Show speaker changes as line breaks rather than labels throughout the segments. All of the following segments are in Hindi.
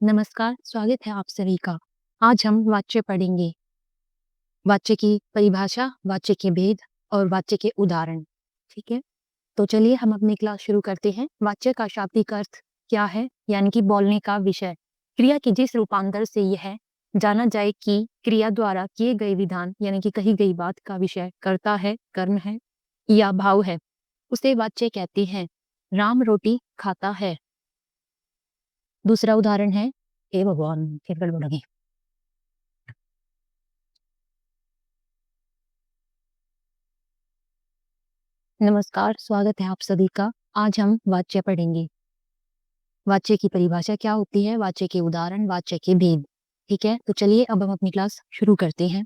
नमस्कार, स्वागत है आप सभी का। आज हम वाच्य पढ़ेंगे। वाच्य की परिभाषा, वाच्य के भेद और वाच्य के उदाहरण। ठीक है, तो चलिए हम अपनी क्लास शुरू करते हैं। वाच्य का शाब्दिक अर्थ क्या है? यानी कि बोलने का विषय। क्रिया के जिस रूपांतर से यह जाना जाए कि क्रिया द्वारा किए गए विधान यानी कि कही गई बात का विषय कर्ता है, कर्म है या भाव है, उसे वाच्य कहते हैं। राम रोटी खाता है। दूसरा उदाहरण है, हे भगवान फिर गड़बड़ हो गई। नमस्कार, स्वागत है आप सभी का। आज हम वाच्य पढ़ेंगे। वाच्य की परिभाषा क्या होती है, वाच्य के उदाहरण, वाच्य के भेद। ठीक है, तो चलिए अब हम अपनी क्लास शुरू करते हैं।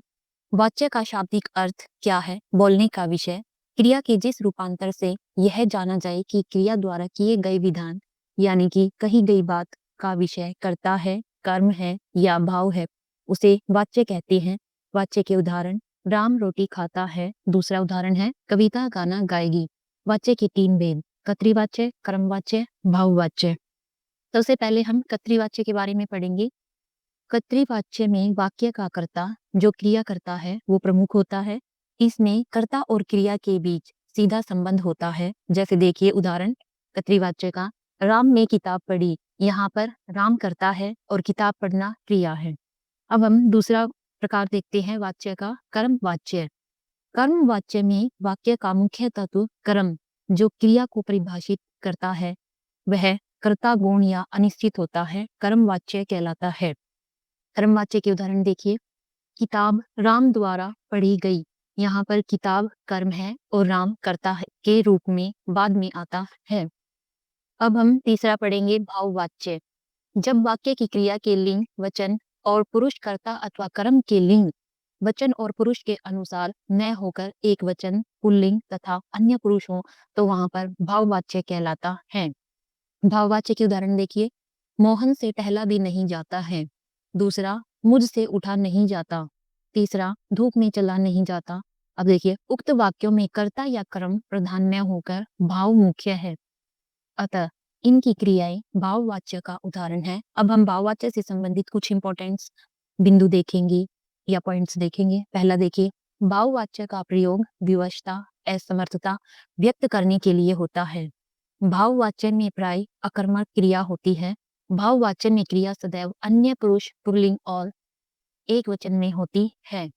वाच्य का शाब्दिक अर्थ क्या है? बोलने का विषय। क्रिया के जिस रूपांतर से यह जाना जाए कि क्रिया द्वारा किए गए विधान यानी कि कही गई बात का विषय कर्ता है, कर्म है या भाव है, उसे वाच्य कहते हैं। वाच्य के उदाहरण, राम रोटी खाता है। दूसरा उदाहरण है, कविता गाना गाएगी। वाच्य के तीन भेद, कर्तृवाच्य, कर्मवाच्य, भाववाच्य। सबसे पहले हम कर्तृवाच्य के बारे में पढ़ेंगे। कर्तृवाच्य में वाक्य का कर्ता जो क्रिया करता है वो प्रमुख होता है। इसमें कर्ता और क्रिया के बीच सीधा संबंध होता है। जैसे देखिए उदाहरण कर्तृवाच्य का, राम ने किताब पढ़ी। यहाँ पर राम करता है और किताब पढ़ना क्रिया है। अब हम दूसरा प्रकार देखते हैं वाच्य का, कर्म वाच्य। कर्म वाच्य में वाक्य का मुख्य तत्व कर्म जो क्रिया को परिभाषित करता है वह कर्ता गुण या अनिश्चित होता है, कर्म वाच्य कहलाता है। कर्म वाच्य के उदाहरण देखिए, किताब राम द्वारा पढ़ी गई। यहाँ पर किताब कर्म है और राम कर्ता है के रूप में बाद में आता है। अब हम तीसरा पढ़ेंगे भाववाच्य। जब वाक्य की क्रिया के लिंग, वचन और पुरुष कर्ता अथवा कर्म के लिंग, वचन और पुरुष के अनुसार न होकर एक वचन, पुल्लिंग तथा अन्य पुरुष हो तो वहां पर भाववाच्य कहलाता है। भाववाच्य के उदाहरण देखिए, मोहन से टहला भी नहीं जाता है। दूसरा, मुझसे उठा नहीं जाता। तीसरा, धूप में चला नहीं जाता। अब देखिए उक्त वाक्यों में कर्ता या कर्म प्रधान न होकर भाव मुख्य है, अतः इनकी क्रियाएं भाववाच्य का उदाहरण है। अब हम भाववाच्य से संबंधित कुछ इंपॉर्टेंट बिंदु देखेंगे या पॉइंट्स देखेंगे। पहला देखिए, भाववाच्य का प्रयोग विवशता, असमर्थता व्यक्त करने के लिए होता है। भाववाचन में प्राय अकर्मक क्रिया होती है। भाववाचन में क्रिया सदैव अन्य पुरुष, पुल्लिंग और एक वचन में होती है।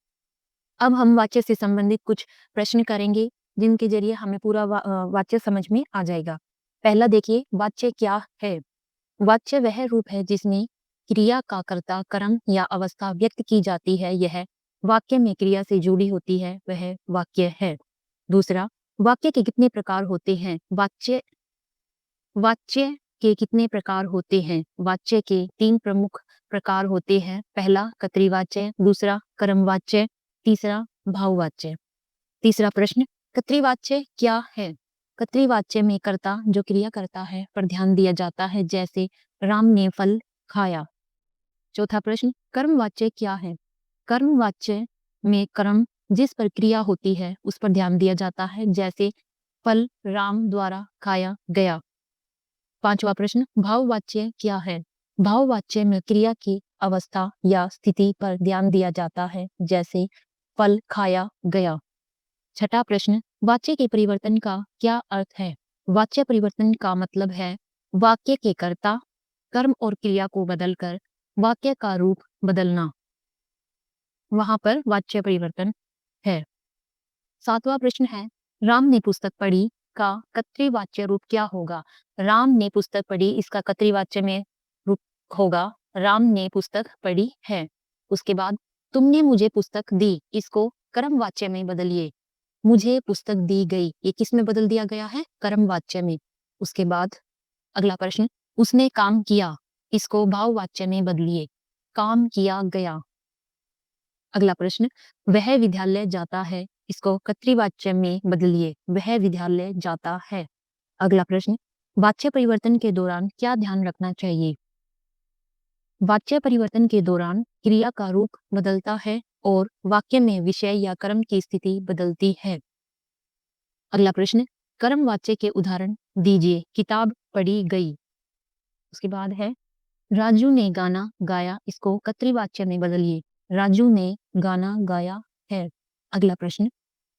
अब हम वाच्य से संबंधित कुछ प्रश्न करेंगे जिनके जरिए हमें पूरा वाच्य समझ में आ जाएगा। पहला देखिए, वाच्य क्या है? वाच्य वह रूप है जिसमें क्रिया का कर्ता, कर्म या अवस्था व्यक्त की जाती है। यह वाक्य में क्रिया से जुड़ी होती है, वह वाक्य है। दूसरा, वाक्य के कितने प्रकार होते हैं? वाच्य के कितने प्रकार होते हैं? वाच्य के तीन प्रमुख प्रकार होते हैं। पहला कर्तृवाच्य, दूसरा कर्मवाच्य, तीसरा भाववाच्य। तीसरा प्रश्न, कर्तृवाच्य क्या है? कर्तृवाच्य में कर्ता जो क्रिया करता है पर ध्यान दिया जाता है, जैसे राम ने फल खाया। चौथा प्रश्न, कर्मवाच्य क्या है? कर्मवाच्य में कर्म जिस पर क्रिया होती है उस पर ध्यान दिया जाता है, जैसे फल राम द्वारा खाया गया। पांचवा प्रश्न, भाववाच्य क्या है? भाववाच्य में क्रिया की अवस्था या स्थिति पर ध्यान दिया जाता है, जैसे फल खाया गया। छठा प्रश्न, वाच्य के परिवर्तन का क्या अर्थ है? वाच्य परिवर्तन का मतलब है वाक्य के कर्ता, कर्म और क्रिया को बदलकर वाक्य का रूप बदलना, वहां पर वाच्य परिवर्तन है। सातवां प्रश्न है, राम ने पुस्तक पढ़ी का कर्तृवाच्य रूप क्या होगा? राम ने पुस्तक पढ़ी, इसका कर्तृवाच्य में रूप होगा राम ने पुस्तक पढ़ी है। उसके बाद, तुमने मुझे पुस्तक दी, इसको कर्मवाच्य में बदलिए। मुझे पुस्तक दी गई, ये किस में बदल दिया गया है? कर्मवाच्य में। उसके बाद अगला प्रश्न, उसने काम किया, इसको भाववाच्य में बदलिए। काम किया गया। अगला प्रश्न, वह विद्यालय जाता है, इसको कर्तृवाच्य में बदलिए। वह विद्यालय जाता है। अगला प्रश्न, वाच्य परिवर्तन के दौरान क्या ध्यान रखना चाहिए? वाच्य परिवर्तन के दौरान क्रिया का रूप बदलता है और वाक्य में विषय या कर्म की स्थिति बदलती है। अगला प्रश्न, कर्मवाच्य के उदाहरण दीजिए। किताब पढ़ी गई। उसके बाद है, राजू ने गाना गाया, इसको कर्तृवाच्य में बदलिए। राजू ने गाना गाया है। अगला प्रश्न,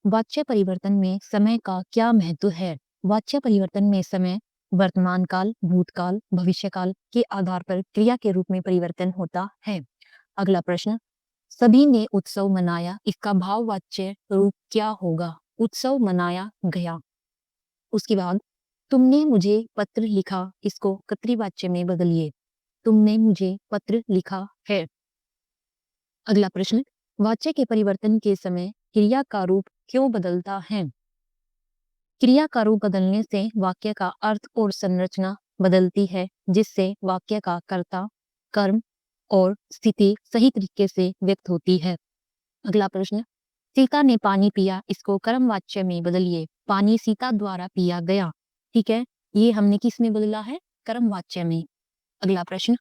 वाच्य परिवर्तन में समय का क्या महत्व है? वाच्य परिवर्तन में समय वर्तमान काल, भूतकाल, भविष्यकाल के आधार पर क्रिया के रूप में परिवर्तन होता है। अगला प्रश्न, सभी ने उत्सव मनाया, इसका भाववाच्य रूप क्या होगा? उत्सव मनाया गया। उसके बाद, तुमने मुझे पत्र लिखा, इसको कर्तृवाच्य में बदलिए। तुमने मुझे पत्र लिखा है। अगला प्रश्न, वाच्य के परिवर्तन के समय क्रिया का रूप क्यों बदलता है? क्रिया का रूप बदलने से वाक्य का अर्थ और संरचना बदलती है, जिससे वाक्य का कर्ता, कर्म और स्थिति सही तरीके से व्यक्त होती है। अगला प्रश्न, सीता ने पानी पिया, इसको कर्मवाच्य में बदलिए। पानी सीता द्वारा पिया गया। ठीक है, ये हमने किस में बदला है? कर्मवाच्य में। अगला प्रश्न,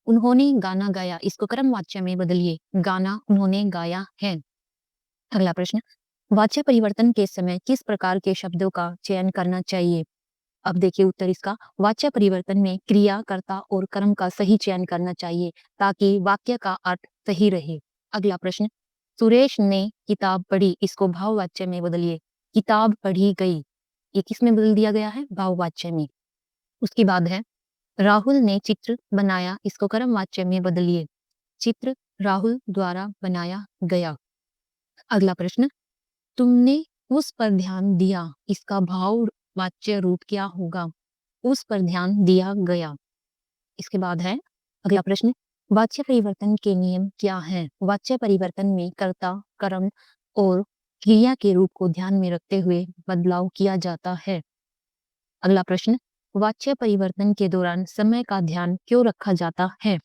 उन्होंने गाना गाया, इसको कर्मवाच्य में बदलिए। गाना उन्होंने गाया है। अगला प्रश्न, वाच्य परिवर्तन के समय किस प्रकार के शब्दों का चयन करना चाहिए? अब देखिए उत्तर इसका, वाच्य परिवर्तन में क्रिया, कर्ता और कर्म का सही चयन करना चाहिए ताकि वाक्य का अर्थ सही रहे। अगला प्रश्न, सुरेश ने किताब पढ़ी, इसको भाववाच्य में बदलिए। किताब पढ़ी गई, ये किस में बदल दिया गया है? भाववाच्य में। उसके बाद है, राहुल ने चित्र बनाया, इसको कर्मवाच्य में बदलिए। चित्र राहुल द्वारा बनाया गया। अगला प्रश्न, तुमने उस पर ध्यान दिया, इसका भाववाच्य रूप क्या होगा? उस पर ध्यान दिया गया। इसके बाद है अगला प्रश्न, वाच्य परिवर्तन के नियम क्या हैं? वाच्य परिवर्तन में कर्ता, कर्म और क्रिया के रूप को ध्यान में रखते हुए बदलाव किया जाता है। अगला प्रश्न, वाच्य परिवर्तन के दौरान समय का ध्यान क्यों रखा जाता है?